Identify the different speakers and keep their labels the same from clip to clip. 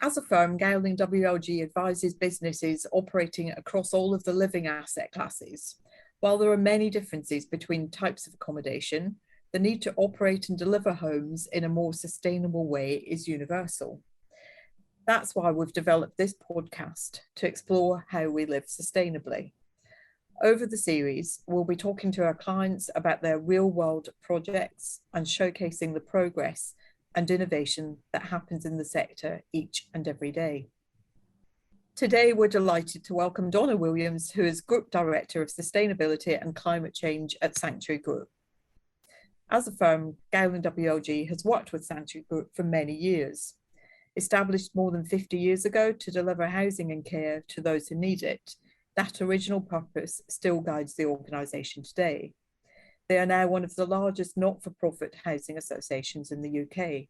Speaker 1: As a firm, Gowling WLG advises businesses operating across all of the living asset classes. While there are many differences between types of accommodation, the need to operate and deliver homes in a more sustainable way is universal. That's why we've developed this podcast to explore how we live sustainably. Over the series, we'll be talking to our clients about their real-world projects and showcasing the progress and innovation that happens in the sector each and every day. Today, we're delighted to welcome Donna Williams, who is Group Director of Sustainability and Climate Change at Sanctuary Group. As a firm, Gowling WLG has worked with Sanctuary Group for many years. Established more than 50 years ago to deliver housing and care to those who need it, that original purpose still guides the organisation today. They are now one of the largest not-for-profit housing associations in the UK.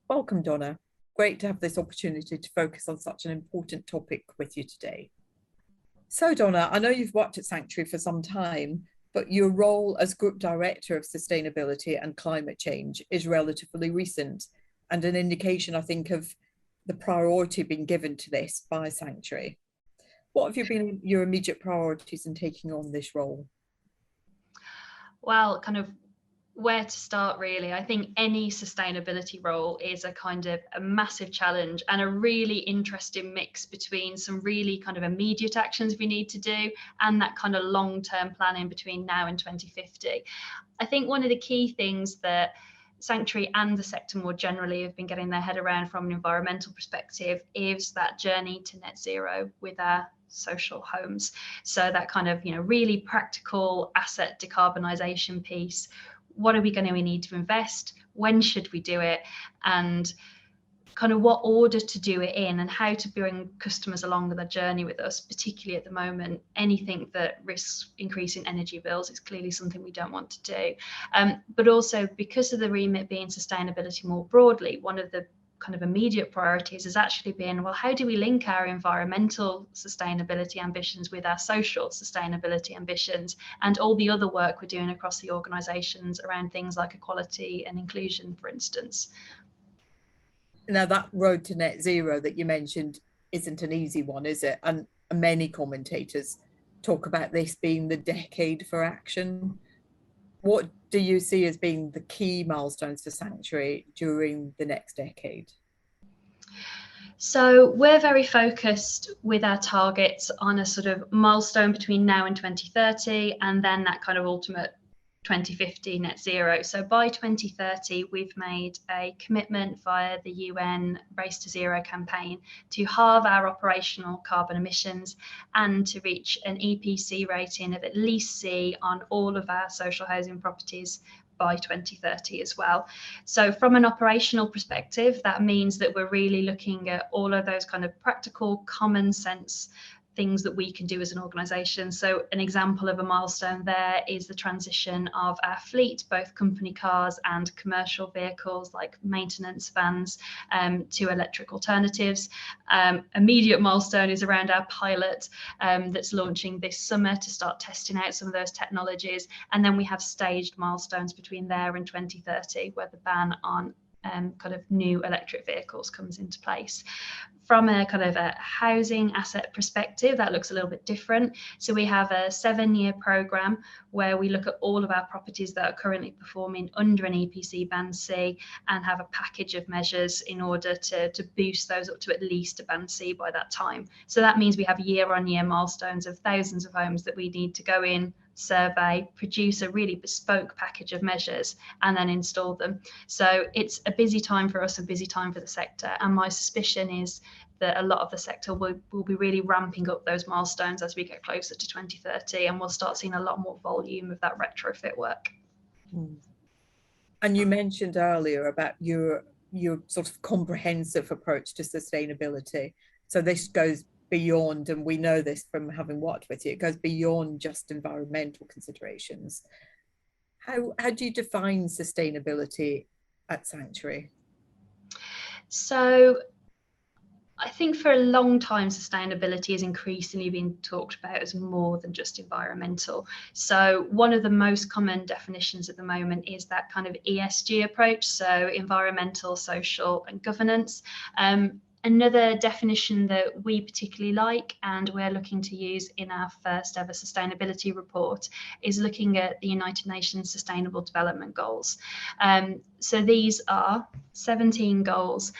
Speaker 1: Welcome, Donna. Great to have this opportunity to focus on such an important topic with you today. So, Donna, I know you've worked at Sanctuary for some time, but your role as Group Director of Sustainability and Climate Change is relatively recent and an indication, I think, of the priority being given to this by Sanctuary. What have you been your immediate priorities in taking on this role?
Speaker 2: Well, kind of where to start, really. I think any sustainability role is a kind of a massive challenge and a really interesting mix between some really kind of immediate actions we need to do and that kind of long-term planning between now and 2050. I think one of the key things that Sanctuary and the sector more generally have been getting their head around from an environmental perspective is that journey to net zero with our social homes. So that kind of, really practical asset decarbonisation piece. What are we going to need to invest? When should we do it? And kind of what order to do it in and how to bring customers along their journey with us, particularly at the moment. Anything that risks increasing energy bills is clearly something we don't want to do. But also because of the remit being sustainability more broadly, one of the kind of immediate priorities has actually been, well, how do we link our environmental sustainability ambitions with our social sustainability ambitions and all the other work we're doing across the organisations around things like equality and inclusion, for instance.
Speaker 1: Now, that road to net zero that you mentioned isn't an easy one, is it? And many commentators talk about this being the decade for action. What do you see as being the key milestones for Sanctuary during the next decade?
Speaker 2: So we're very focused with our targets on a sort of milestone between now and 2030, and then that kind of ultimate 2050 net zero. So by 2030, we've made a commitment via the UN Race to Zero campaign to halve our operational carbon emissions and to reach an EPC rating of at least C on all of our social housing properties by 2030 as well. So from an operational perspective, that means that we're really looking at all of those kind of practical, common sense things that we can do as an organisation. So an example of a milestone there is the transition of our fleet, both company cars and commercial vehicles like maintenance vans, to electric alternatives. Immediate milestone is around our pilot that's launching this summer to start testing out some of those technologies. And then we have staged milestones between there and 2030 where the ban on kind of new electric vehicles comes into place. From a kind of a housing asset perspective, that looks a little bit different. So we have a 7-year programme where we look at all of our properties that are currently performing under an EPC Band C and have a package of measures in order to boost those up to at least a Band C by that time. So that means we have year-on-year milestones of thousands of homes that we need to go in, survey, produce a really bespoke package of measures and then install them. So it's a busy time for us, a busy time for the sector. And my suspicion is that a lot of the sector will be really ramping up those milestones as we get closer to 2030, and we'll start seeing a lot more volume of that retrofit work.
Speaker 1: And you mentioned earlier about your sort of comprehensive approach to sustainability. So this goes beyond, and we know this from having worked with you, it goes beyond just environmental considerations. How do you define sustainability at Sanctuary?
Speaker 2: So I think for a long time, sustainability has increasingly been talked about as more than just environmental. So one of the most common definitions at the moment is that kind of ESG approach, so environmental, social and governance. Another definition that we particularly like and we're looking to use in our first ever sustainability report is looking at the United Nations Sustainable Development Goals. So these are 17 goals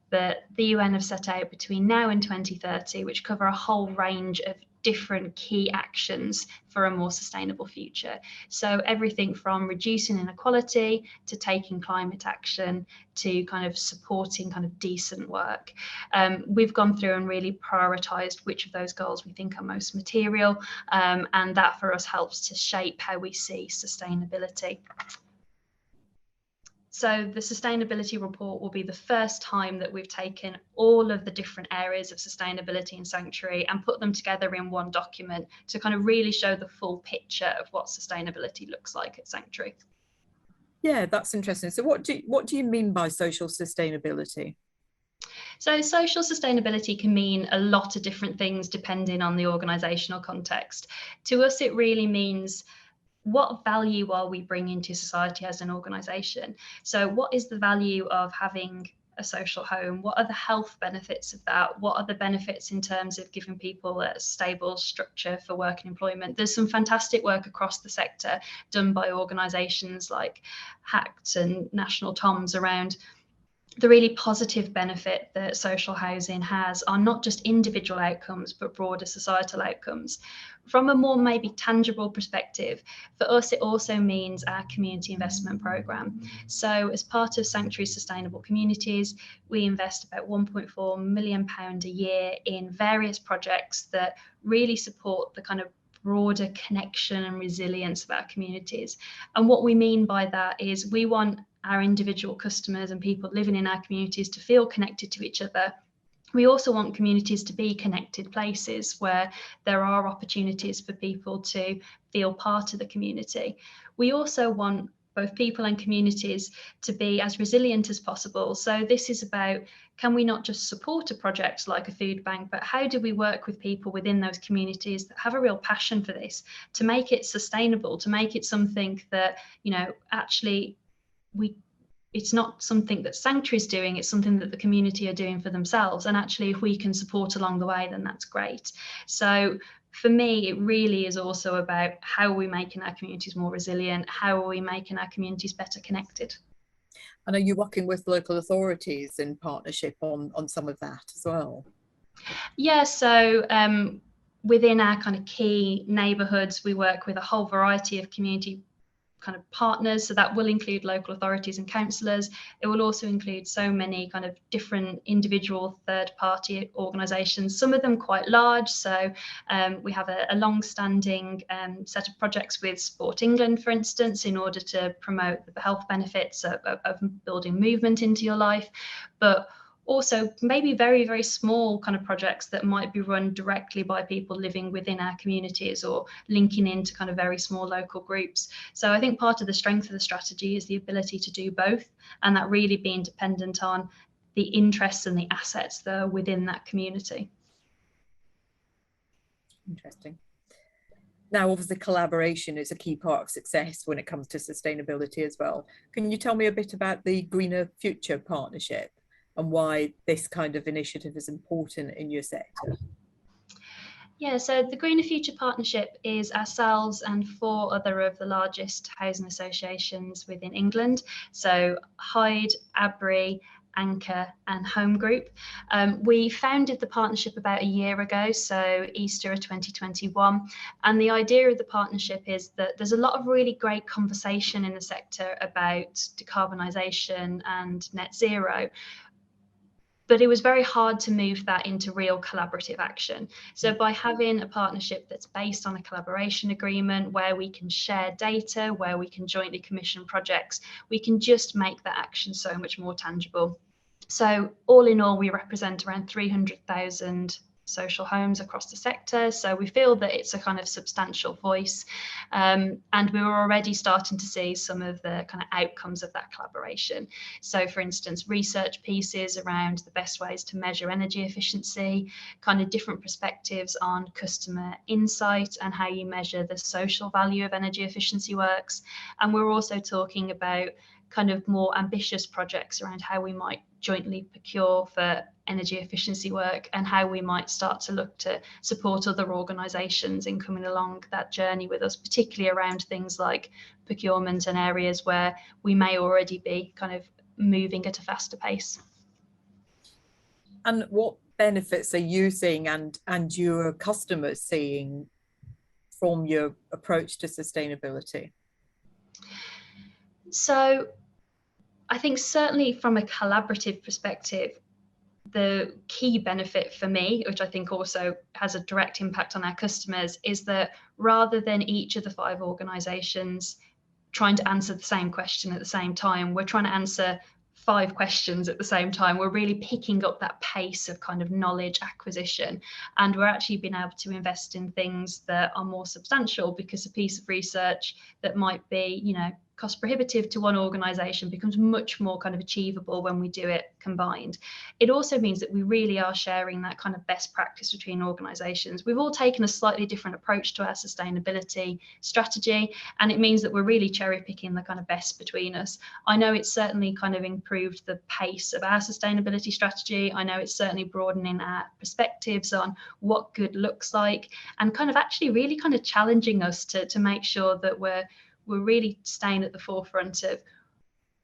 Speaker 2: that the UN have set out between now and 2030, which cover a whole range of different key actions for a more sustainable future. So everything from reducing inequality to taking climate action to kind of supporting kind of decent work. We've gone through and really prioritized which of those goals we think are most material, and that for us helps to shape how we see sustainability. So the sustainability report will be the first time that we've taken all of the different areas of sustainability in Sanctuary and put them together in one document to kind of really show the full picture of what sustainability looks like at Sanctuary.
Speaker 1: Yeah, that's interesting. So what do you mean by social sustainability?
Speaker 2: So social sustainability can mean a lot of different things depending on the organisational context. To us, it really means what value are we bringing to society as an organisation? So what is the value of having a social home? What are the health benefits of that? What are the benefits in terms of giving people a stable structure for work and employment? There's some fantastic work across the sector done by organisations like HACT and National TOMS around the really positive benefit that social housing has on not just individual outcomes, but broader societal outcomes. From a more maybe tangible perspective, for us, it also means our community investment programme. So as part of Sanctuary Sustainable Communities, we invest about £1.4 million a year in various projects that really support the kind of broader connection and resilience of our communities. And what we mean by that is we want our individual customers and people living in our communities to feel connected to each other. We also want communities to be connected places where there are opportunities for people to feel part of the community. We also want both people and communities to be as resilient as possible. So this is about, can we not just support a project like a food bank, but how do we work with people within those communities that have a real passion for this, to make it sustainable, to make it something that, you know, actually it's not something that Sanctuary is doing, it's something that the community are doing for themselves. And actually, if we can support along the way, then that's great. So for me, it really is also about how are we making our communities more resilient? How are we making our communities better connected?
Speaker 1: And are you working with local authorities in partnership on some of that as well?
Speaker 2: Yeah, so within our kind of key neighbourhoods, we work with a whole variety of community kind of partners. So that will include local authorities and councillors. It will also include so many kind of different individual third-party organisations, some of them quite large. So we have a long-standing set of projects with Sport England, for instance, in order to promote the health benefits of building movement into your life. But also maybe very, very small kind of projects that might be run directly by people living within our communities or linking into kind of very small local groups. So I think part of the strength of the strategy is the ability to do both, and that really being dependent on the interests and the assets that are within that community.
Speaker 1: Interesting. Now, obviously, collaboration is a key part of success when it comes to sustainability as well. Can you tell me a bit about the Greener Future Partnership and why this kind of initiative is important in your sector?
Speaker 2: Yeah, so the Greener Future Partnership is ourselves and 4 other of the largest housing associations within England. So Hyde, Abbury, Anchor and Home Group. We founded the partnership about a year ago, so Easter of 2021. And the idea of the partnership is that there's a lot of really great conversation in the sector about decarbonisation and net zero. But it was very hard to move that into real collaborative action. So by having a partnership that's based on a collaboration agreement where we can share data, where we can jointly commission projects, we can just make that action so much more tangible. So all in all, we represent around 300,000 social homes across the sector. So we feel that it's a kind of substantial voice. And we were already starting to see some of the kind of outcomes of that collaboration. So for instance, research pieces around the best ways to measure energy efficiency, kind of different perspectives on customer insight and how you measure the social value of energy efficiency works. And we're also talking about kind of more ambitious projects around how we might jointly procure for energy efficiency work, and how we might start to look to support other organisations in coming along that journey with us, particularly around things like procurement and areas where we may already be kind of moving at a faster pace.
Speaker 1: And what benefits are you seeing and your customers seeing from your approach to sustainability?
Speaker 2: So I think certainly from a collaborative perspective, the key benefit for me, which I think also has a direct impact on our customers, is that rather than each of the 5 organisations trying to answer the same question at the same time, we're trying to answer 5 questions at the same time. We're really picking up that pace of kind of knowledge acquisition, and we're actually being able to invest in things that are more substantial, because a piece of research that might be, you know, cost prohibitive to one organisation becomes much more kind of achievable when we do it combined. It also means that we really are sharing that kind of best practice between organisations. We've all taken a slightly different approach to our sustainability strategy, and it means that we're really cherry picking the kind of best between us. I know it's certainly kind of improved the pace of our sustainability strategy. I know it's certainly broadening our perspectives on what good looks like, and kind of actually really kind of challenging us to make sure that we're really staying at the forefront of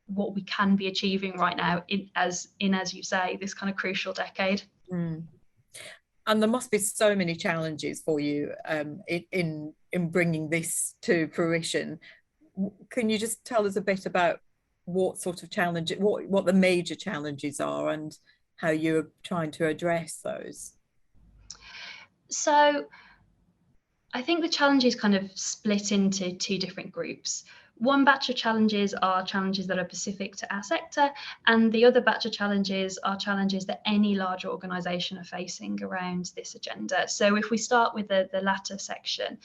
Speaker 2: what we can be achieving right now as you say, this kind of crucial decade.
Speaker 1: And there must be so many challenges for you in bringing this to fruition. Can you just tell us a bit about what sort of challenge, what the major challenges are, and how you're trying to address those?
Speaker 2: So I think the challenges kind of split into 2 different groups. One batch of challenges are challenges that are specific to our sector, and the other batch of challenges are challenges that any large organisation are facing around this agenda. So if we start with the latter section,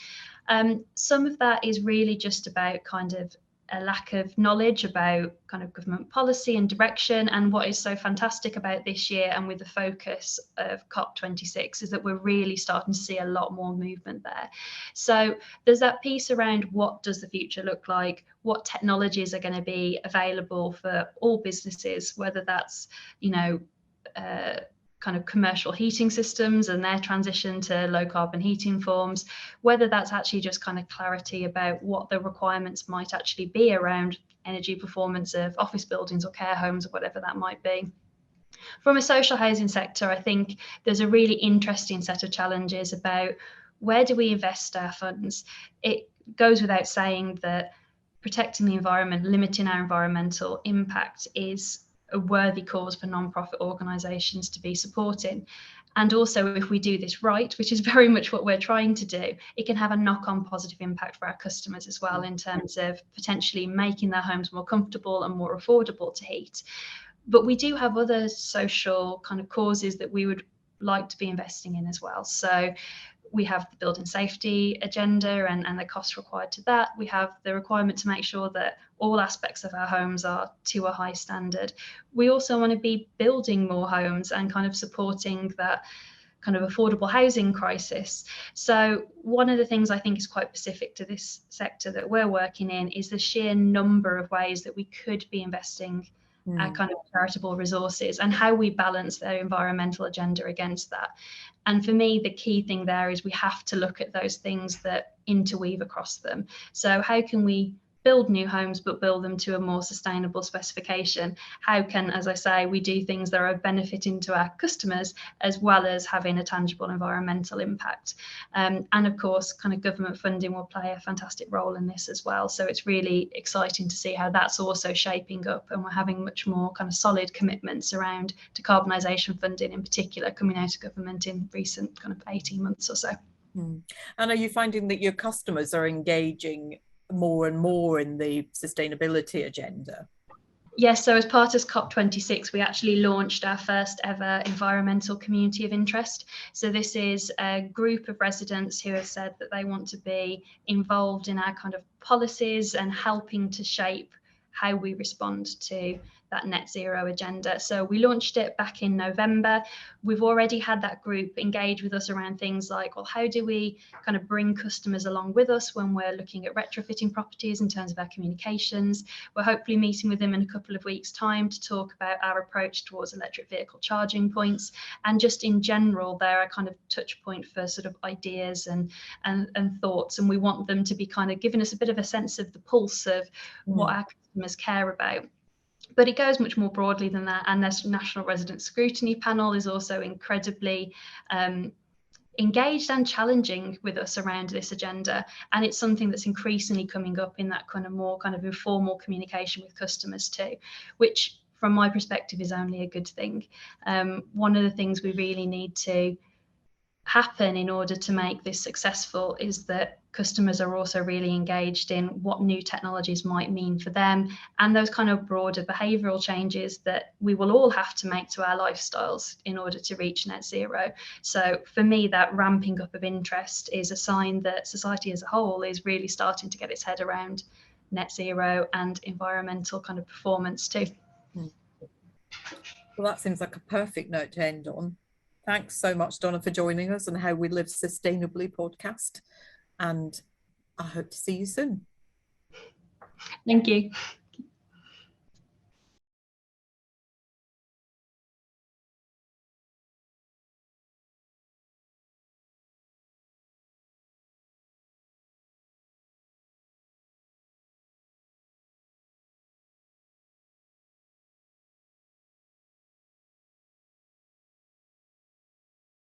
Speaker 2: some of that is really just about kind of a lack of knowledge about kind of government policy and direction. And what is so fantastic about this year, and with the focus of COP26, is that we're really starting to see a lot more movement there. So there's that piece around what does the future look like, what technologies are going to be available for all businesses, whether that's, you know, kind of commercial heating systems and their transition to low carbon heating forms, whether that's actually just kind of clarity about what the requirements might actually be around energy performance of office buildings or care homes or whatever that might be. From a social housing sector, I think there's a really interesting set of challenges about where do we invest our funds. It goes without saying that protecting the environment, limiting our environmental impact is a worthy cause for non-profit organisations to be supporting. And also, if we do this right, which is very much what we're trying to do, it can have a knock-on positive impact for our customers as well, in terms of potentially making their homes more comfortable and more affordable to heat. But we do have other social kind of causes that we would like to be investing in as well. So we have the building safety agenda and the costs required to that. We have the requirement to make sure that all aspects of our homes are to a high standard. We also want to be building more homes and kind of supporting that kind of affordable housing crisis. So one of the things I think is quite specific to this sector that we're working in is the sheer number of ways that we could be investing our kind of charitable resources, and how we balance their environmental agenda against that. And for me, the key thing there is we have to look at those things that interweave across them. So how can we build new homes but build them to a more sustainable specification? How can, as I say, we do things that are benefiting to our customers as well as having a tangible environmental impact? And of course, kind of government funding will play a fantastic role in this as well. So it's really exciting to see how that's also shaping up, and we're having much more kind of solid commitments around decarbonisation funding in particular coming out of government in recent kind of 18 months or so.
Speaker 1: And are you finding that your customers are engaging more and more in the sustainability agenda?
Speaker 2: Yes, so as part of COP26, we actually launched our first ever environmental community of interest. So this is a group of residents who have said that they want to be involved in our kind of policies and helping to shape how we respond to that net zero agenda. So we launched it back in November. We've already had that group engage with us around things like, well, how do we kind of bring customers along with us when we're looking at retrofitting properties in terms of our communications. We're hopefully meeting with them in a couple of weeks' time to talk about our approach towards electric vehicle charging points, and just in general, they're a kind of touch point for sort of ideas and thoughts, and we want them to be kind of giving us a bit of a sense of the pulse of what our customers care about. But it goes much more broadly than that, and this National Resident Scrutiny Panel is also incredibly engaged and challenging with us around this agenda, and it's something that's increasingly coming up in that kind of more kind of informal communication with customers too, which from my perspective is only a good thing. One of the things we really need to happen in order to make this successful is that customers are also really engaged in what new technologies might mean for them, and those kind of broader behavioural changes that we will all have to make to our lifestyles in order to reach net zero. So for me, that ramping up of interest is a sign that society as a whole is really starting to get its head around net zero and environmental kind of performance too.
Speaker 1: Well, that seems like a perfect note to end on. Thanks so much, Donna, for joining us on How We Live Sustainably podcast. And I hope to see you soon.
Speaker 2: Thank you.